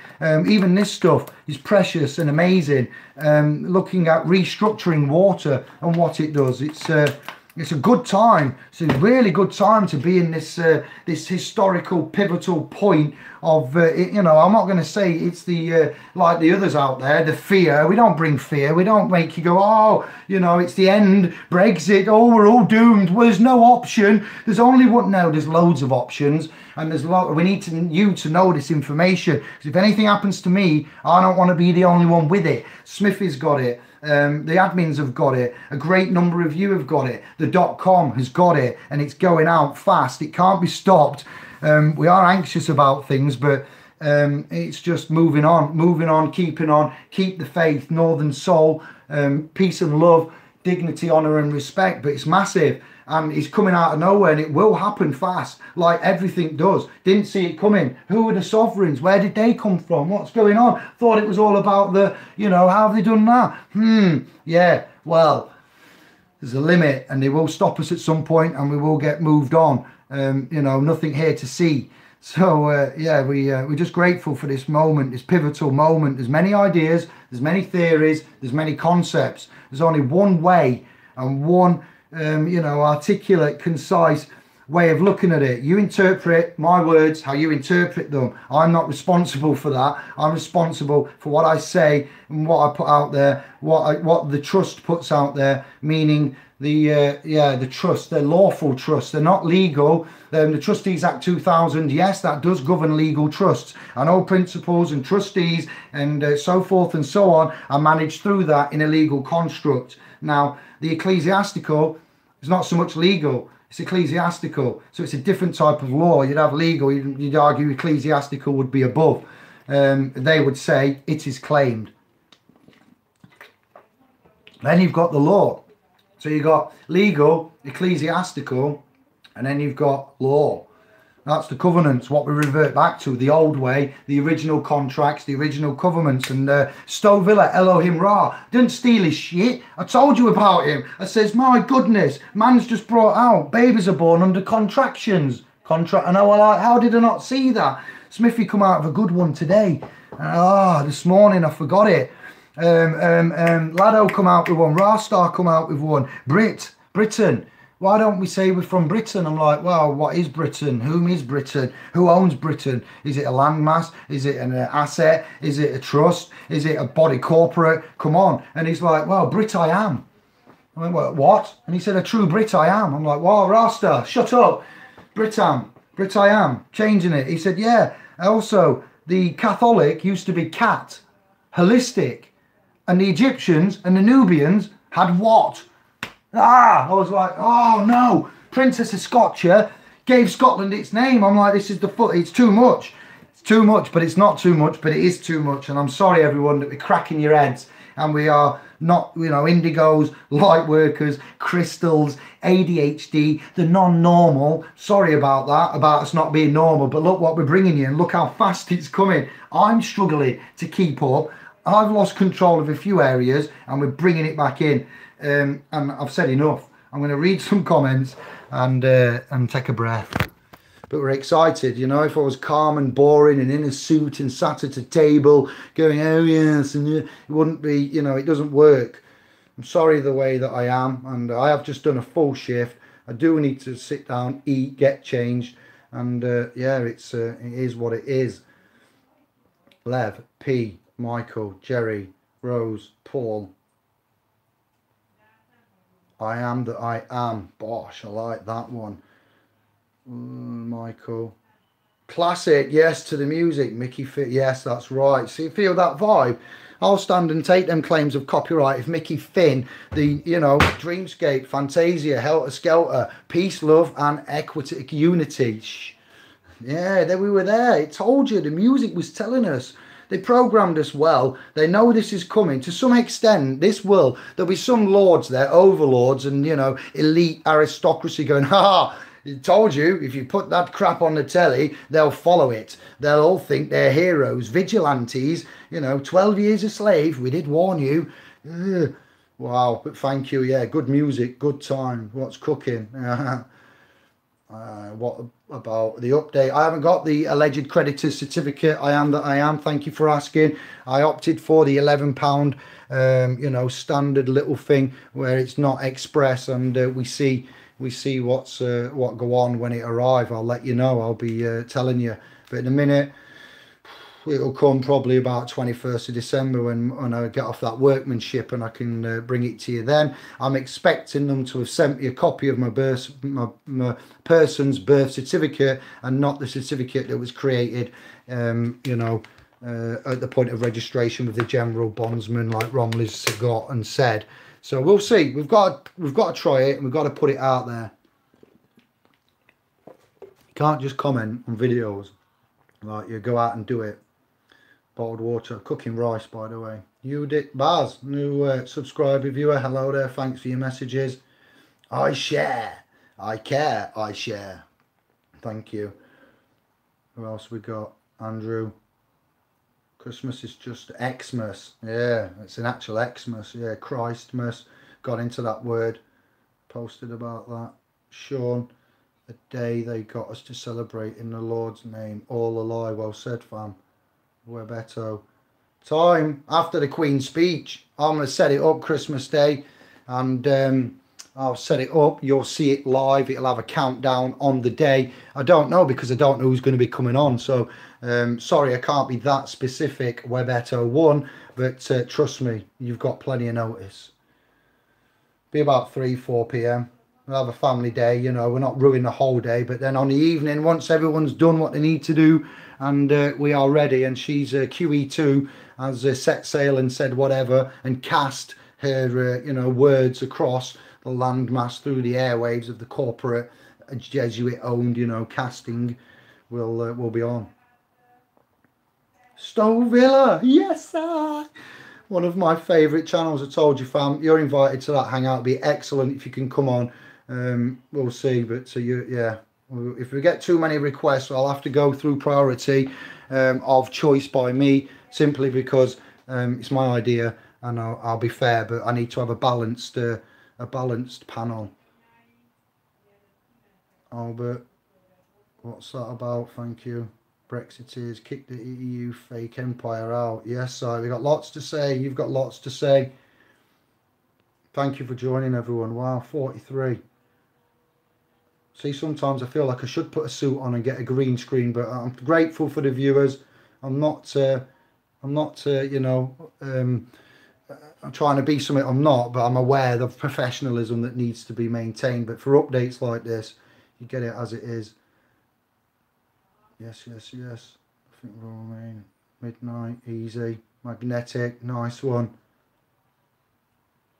even this stuff is precious and amazing. Looking at restructuring water and what it does, it's a good time. It's a really good time to be in this this historical pivotal point of you know, I'm not going to say it's the like the others out there, the fear. We don't bring fear. We don't make you go, oh, you know, it's the end, Brexit, oh, we're all doomed. Well, there's no option. There's only one. No, there's loads of options, and there's we need you to know this information, because if anything happens to me, I don't want to be the only one with it. Smithy's got it. The admins have got it. A great number of you have got it. The .com has got it, and it's going out fast. It can't be stopped. We are anxious about things, but it's just moving on, keeping on. Keep the faith, Northern Soul, peace and love, dignity, honor and respect. But it's massive, and it's coming out of nowhere, and it will happen fast, like everything does. Didn't see it coming. Who were the sovereigns? Where did they come from? What's going on? Thought it was all about the, you know, how have they done that? Yeah, well, there's a limit, and they will stop us at some point, and we will get moved on. You know, nothing here to see. So yeah, we're just grateful for this moment, this pivotal moment. There's many ideas, there's many theories, there's many concepts. There's only one way and one you know, articulate, concise way of looking at it. You interpret my words how you interpret them. I'm not responsible for that. I'm responsible for what I say and what I put out there, what the trust puts out there, meaning the trust, they're lawful trusts, they're not legal. The Trustees Act 2000, yes, that does govern legal trusts. I know principals and trustees and so forth and so on are managed through that in a legal construct. Now, the ecclesiastical is not so much legal, it's ecclesiastical, so it's a different type of law. You'd have legal, you'd argue ecclesiastical would be above. They would say it is claimed. Then you've got the law. So you've got legal, ecclesiastical, and then you've got law. That's the covenants, what we revert back to, the old way, the original contracts, the original covenants. And Stowe Villa, Elohim Ra, didn't steal his shit. I told you about him. I says, my goodness, man's just brought out, babies are born under contractions. And I was like, how did I not see that? Smithy come out of a good one today. This morning I forgot it. Lado come out with one, Rastar come out with one, Britain. Why don't we say we're from Britain? I'm like, well, what is Britain? Whom is Britain? Who owns Britain? Is it a landmass? Is it an asset? Is it a trust? Is it a body corporate? Come on. And he's like, well, Brit I am. I went, well, what? And he said, a true Brit I am. I'm like, wow, Rasta, shut up. Brit I am. Changing it. He said, yeah. Also, the Catholic used to be cat, holistic. And the Egyptians and the Nubians had what? I was like, oh no, Princess of Scotia gave Scotland its name. I'm like, this is it's too much. It's too much, but it's not too much, but it is too much. And I'm sorry, everyone, that we're cracking your heads. And we are not, indigos, light workers, crystals, ADHD, the non-normal. Sorry about that, about us not being normal. But look what we're bringing you and look how fast it's coming. I'm struggling to keep up. I've lost control of a few areas and we're bringing it back in. And I've said enough. I'm going to read some comments and take a breath. But we're excited, if I was calm and boring and in a suit and sat at a table going, oh yes, and it wouldn't be, it doesn't work. I'm sorry the way that I am, and I have just done a full shift. I do need to sit down, eat, get changed, and yeah, it is what it is. Lev, P, Michael, Jerry, Rose, Paul. I am that I am. Bosh, I like that one. Michael. Classic, yes to the music. Mickey Fit, yes, that's right. See, feel that vibe. I'll stand and take them claims of copyright if Mickey Finn, the, Dreamscape, Fantasia, Helter Skelter, Peace, Love and Equity, Unity. Shh. Yeah, there we were there. It told you, the music was telling us. They programmed us well. They know this is coming. To some extent, this will. There'll be some lords there, overlords and, elite aristocracy going, ha, I told you, if you put that crap on the telly, they'll follow it. They'll all think they're heroes, vigilantes, 12 years a slave. We did warn you. Ugh. Wow, but thank you. Yeah, good music, good time. What's cooking? What about the update? I haven't got the alleged creditor certificate. I am that I am. Thank you for asking. I opted for the £11 standard little thing where it's not express, and we see what go on when it arrives. I'll let you know. I'll be telling you. But in a minute, it'll come probably about 21st of December when I get off that workmanship and I can bring it to you then. I'm expecting them to have sent me a copy of my person's birth certificate and not the certificate that was created, at the point of registration with the general bondsman, like Romley's got and said. So we'll see. We've got to try it and we've got to put it out there. You can't just comment on videos. Like, you go out and do it. Bottled water, cooking rice, by the way. Judith Baz, new subscriber viewer. Hello there, thanks for your messages. I share, I care, I share. Thank you. Who else we got? Andrew. Christmas is just Xmas. Yeah, it's an actual Xmas. Yeah, Christmas. Got into that word. Posted about that. Sean, the day they got us to celebrate in the Lord's name. All a lie. Well said, fam. Webeto. Time after the Queen's speech. I'm going to set it up Christmas Day. And I'll set it up. You'll see it live. It'll have a countdown on the day. I don't know because I don't know who's going to be coming on. So sorry, I can't be that specific, Webetto 1. But trust me, you've got plenty of notice. Be about 3-4 p.m. We'll have a family day. You know, we're not ruining the whole day. But then on the evening, once everyone's done what they need to do, and we are ready, and she's QE2 has set sail and said whatever and cast her you know, words across the landmass through the airwaves of the corporate Jesuit owned, you know, casting, will be on. Stowe Villa, yes sir. One of my favourite channels. I told you, fam, you're invited to that hangout. It'd be excellent if you can come on. We'll see, but yeah, if we get too many requests, I'll have to go through priority of choice by me, simply because it's my idea, and I'll be fair, but I need to have a balanced panel. Albert, what's that about? Thank you. Brexiteers, kick the EU fake empire out. Yes, sir. We've got lots to say. You've got lots to say. Thank you for joining, everyone. Wow, 43. See, sometimes I feel like I should put a suit on and get a green screen, but I'm grateful for the viewers. I'm not, you know, I'm trying to be something I'm not, but I'm aware of professionalism that needs to be maintained. But for updates like this, you get it as it is. Yes, yes, yes. I think we'll remain. Midnight, easy. Magnetic, nice one.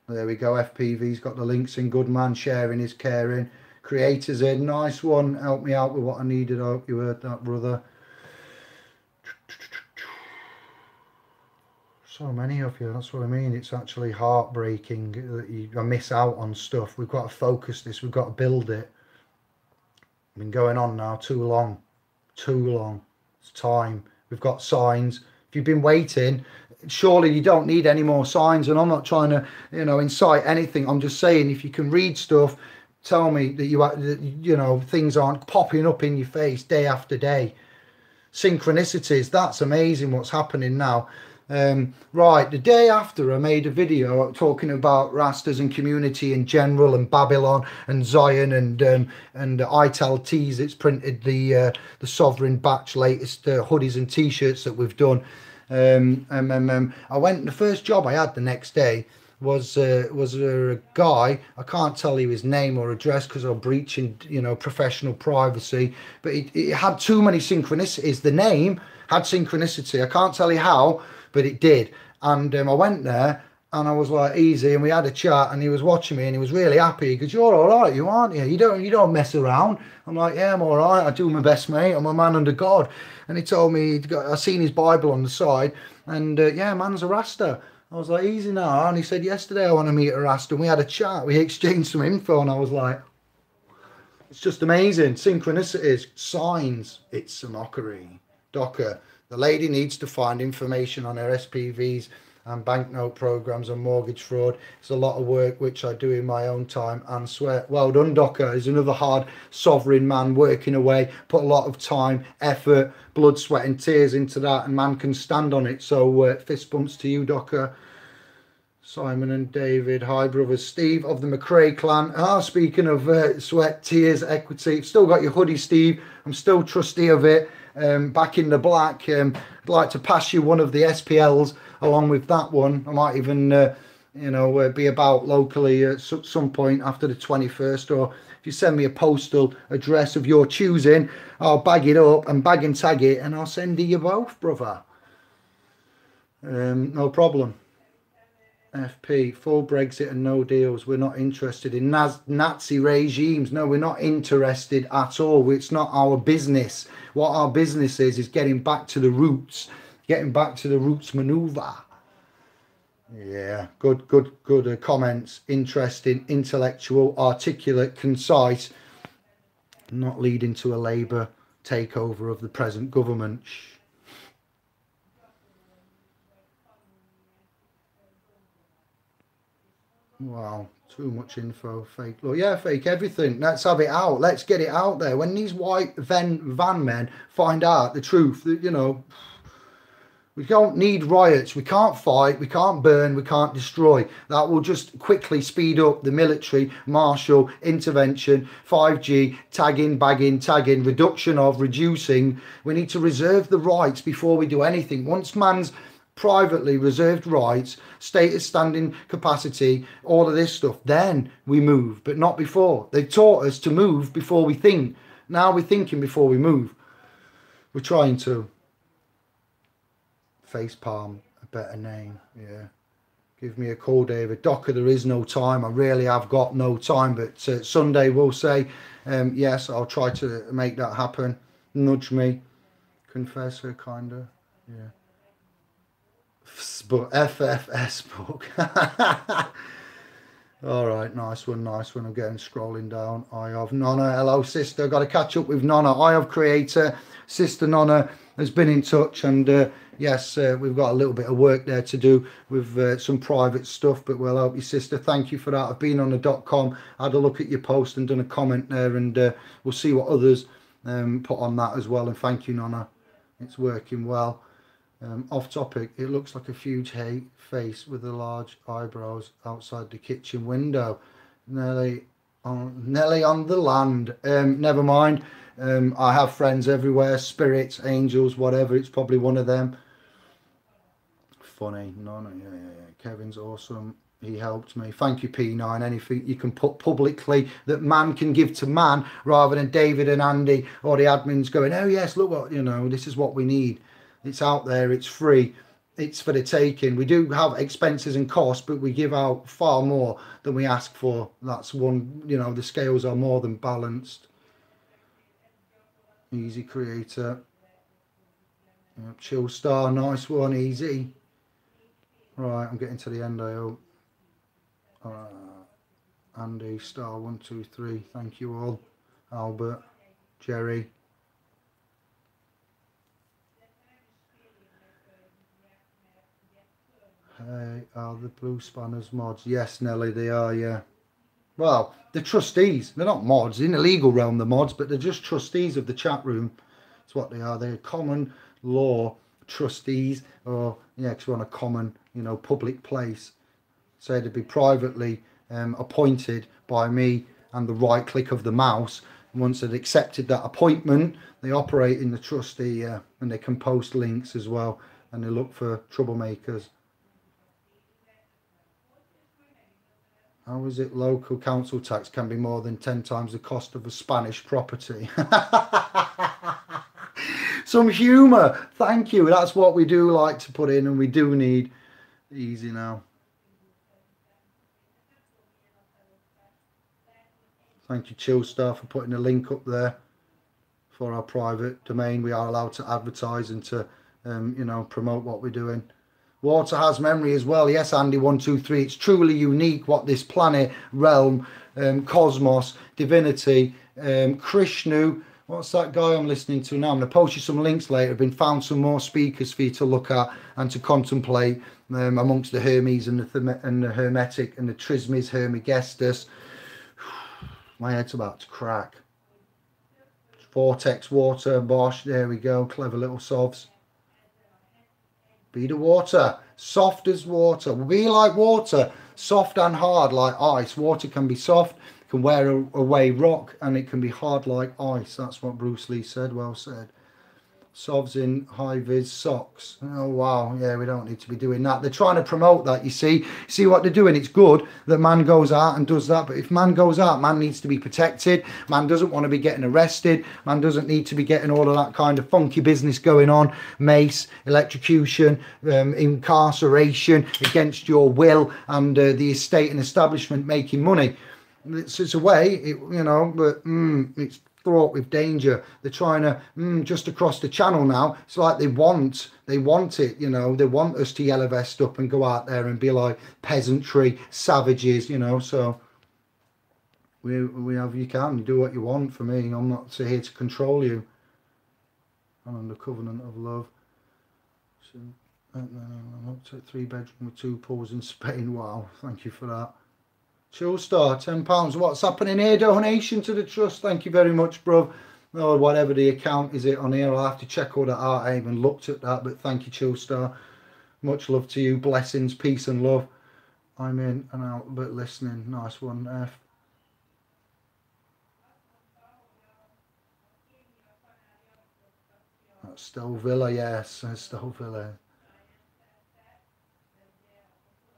There we go. FPV's got the links in. Good man, sharing is caring. Creators in, nice one. Help me out with what I needed. I hope you heard that, brother. So many of you, that's what I mean. It's actually heartbreaking that I miss out on stuff. We've got to focus this. We've got to build it. I've been going on now too long. Too long. It's time. We've got signs. If you've been waiting, surely you don't need any more signs. And I'm not trying to, you know, incite anything. I'm just saying, if you can read stuff, tell me that you know, things aren't popping up in your face day after day. Synchronicities, that's amazing what's happening now. Right, the day after I made a video talking about Rastas and community in general, and Babylon and Zion and ITEL Tees. It's printed the Sovereign batch latest hoodies and t-shirts that we've done. I went, the first job I had the next day was a guy, I can't tell you his name or address because I'm breaching, you know, professional privacy, but it had too many synchronicities. The name had synchronicity. I can't tell you how, but it did. And I went there and I was like, easy, and we had a chat, and he was watching me and he was really happy. He goes, you're all right, you aren't you? You don't mess around. I'm like, yeah, I'm all right. I do my best, mate. I'm a man under God. And he told me, I seen his Bible on the side, and yeah, man's a Rasta. I was like, easy now. And he said, yesterday I want to meet a Rasta. And we had a chat. We exchanged some info, and I was like, it's just amazing. Synchronicities, signs. It's a mockery. Docker, the lady needs to find information on her SPVs and banknote programs and mortgage fraud. It's a lot of work which I do in my own time and sweat. Well done, Docker. He's another hard sovereign man working away, put a lot of time, effort, blood, sweat and tears into that, and man can stand on it. So fist bumps to you, Docker. Simon and David, hi brothers. Steve of the McRae clan. Speaking of sweat, tears, equity, still got your hoodie, Steve. I'm still trustee of it. Back in the black. I'd like to pass you one of the SPLs along with that one. I might even you know, be about locally at some point after the 21st, or if you send me a postal address of your choosing, I'll bag it up and bag and tag it, and I'll send you both, brother. No problem. FP, full Brexit and no deals. We're not interested in Nazi regimes. No, we're not interested at all. It's not our business. What our business is getting back to the roots, getting back to the roots maneuver. Yeah, good comments. Interesting, intellectual, articulate, concise, not leading to a Labour takeover of the present government. Wow, too much info. Fake. Well, yeah, fake everything. Let's have it out. Let's get it out there. When these white van men find out the truth, you know, We don't need riots. We can't fight. We can't burn. We can't destroy. That will just quickly speed up the military, martial intervention, 5G, tagging, bagging, tagging, reducing. We need to reserve the rights before we do anything. Once man's privately reserved rights, status, standing, capacity, all of this stuff, then we move, but not before. They taught us to move before we think. Now we're thinking before we move. We're trying to. Facepalm, a better name. Yeah, give me a call, David. Docker, there is no time. I really have got no time, but Sunday we'll say yes. I'll try to make that happen. Nudge me, confessor, kinda. Yeah, but FFS book. All right, nice one, nice one. I'm getting scrolling down. I have Nonna. Hello, sister. Got to catch up with Nonna. I have creator. Sister Nonna has been in touch, and yes, we've got a little bit of work there to do with some private stuff, but we'll help you, sister. Thank you for that. I've been on the .com, had a look at your post and done a comment there, and we'll see what others put on that as well. And thank you, Nonna. It's working well. Off topic, it looks like a huge face with the large eyebrows outside the kitchen window. Nelly on the land. Never mind. I have friends everywhere, spirits, angels, whatever. It's probably one of them. Funny. No, yeah. Kevin's awesome. He helped me. Thank you, P9. Anything you can put publicly that man can give to man, rather than David and Andy or the admins going, oh yes, look what, this is what we need. It's out there, it's free, it's for the taking. We do have expenses and costs, but we give out far more than we ask for. That's one, the scales are more than balanced. Easy creator. Yep, Chill Star, nice one, easy. Right, I'm getting to the end, I hope. Andy, Star 1, 2, 3, thank you all. Albert, Jerry. Hey, are the Blue Spanners mods? Yes, Nelly, they are, yeah. Well, the trustees. They're not mods. In the legal realm, they're mods, but they're just trustees of the chat room. That's what they are. They're common law trustees, or, yeah, because we're on a common, public place. So they'd be privately appointed by me and the right click of the mouse. And once they've accepted that appointment, they operate in the trustee, and they can post links as well, and they look for troublemakers. How is it local council tax can be more than 10 times the cost of a Spanish property? Some humour. Thank you. That's what we do like to put in, and we do need. Easy now. Thank you, Chill Star, for putting a link up there for our private domain. We are allowed to advertise and to, promote what we're doing. Water has memory as well. Yes, Andy, 1, 2, 3. It's truly unique what this planet, realm, cosmos, divinity, Krishnu. What's that guy I'm listening to now? I'm going to post you some links later. I've been found some more speakers for you to look at and to contemplate amongst the Hermes and the Hermetic and the Trismes Hermegestus. My head's about to crack. Vortex, water, Bosch. There we go. Clever little sovs. Be the water, soft as water. Be like water, soft and hard like ice. Water can be soft, can wear away rock, and it can be hard like ice. That's what Bruce Lee said. Well said. Sovs in high-vis socks. Oh, wow. Yeah, we don't need to be doing that. They're trying to promote that, you see. See what they're doing? It's good that man goes out and does that. But if man goes out, man needs to be protected. Man doesn't want to be getting arrested. Man doesn't need to be getting all of that kind of funky business going on. Mace, electrocution, incarceration against your will, and the estate and establishment making money. It's a way, but it's fraught with danger. They're trying to just across the channel now. It's like they want it, they want us to yellow vest up and go out there and be like peasantry, savages, so we have, you can do what you want for me. I'm not here to control you. I'm under covenant of love. So I'm up to 3-bedroom with 2 pools in Spain. Wow, thank you for that. Chill Star, £10. What's happening here? Donation to the trust. Thank you very much, bro. or whatever the account is it on here. I'll have to check all that out. I haven't looked at that, but thank you, Chillstar. Much love to you. Blessings, peace and love. I'm in and out, but listening. Nice one, F. That's Stowe Villa, yes, Stowe Villa.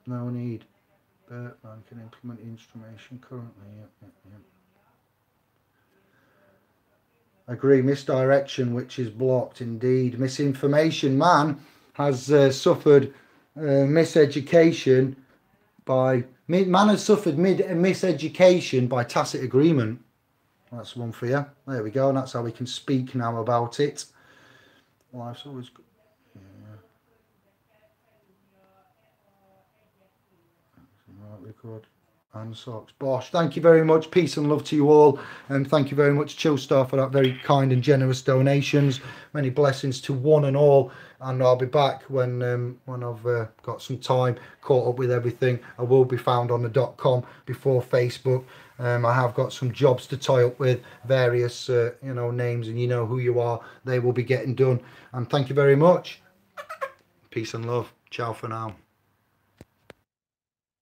No need. Bertman can implement the instrumentation currently. Yep. Agree, misdirection, which is blocked indeed. Misinformation. Man has suffered miseducation by... Man has suffered miseducation by tacit agreement. That's one for you. There we go, and that's how we can speak now about it. Life's always good. Record and socks. Bosh, thank you very much. Peace and love to you all, and thank you very much, Chillstar, for that very kind and generous donations. Many blessings to one and all, and I'll be back when I've got some time, caught up with everything. I will be found on the .com before Facebook. I have got some jobs to tie up with, various names, and you know who you are. They will be getting done, and thank you very much. Peace and love. Ciao for now.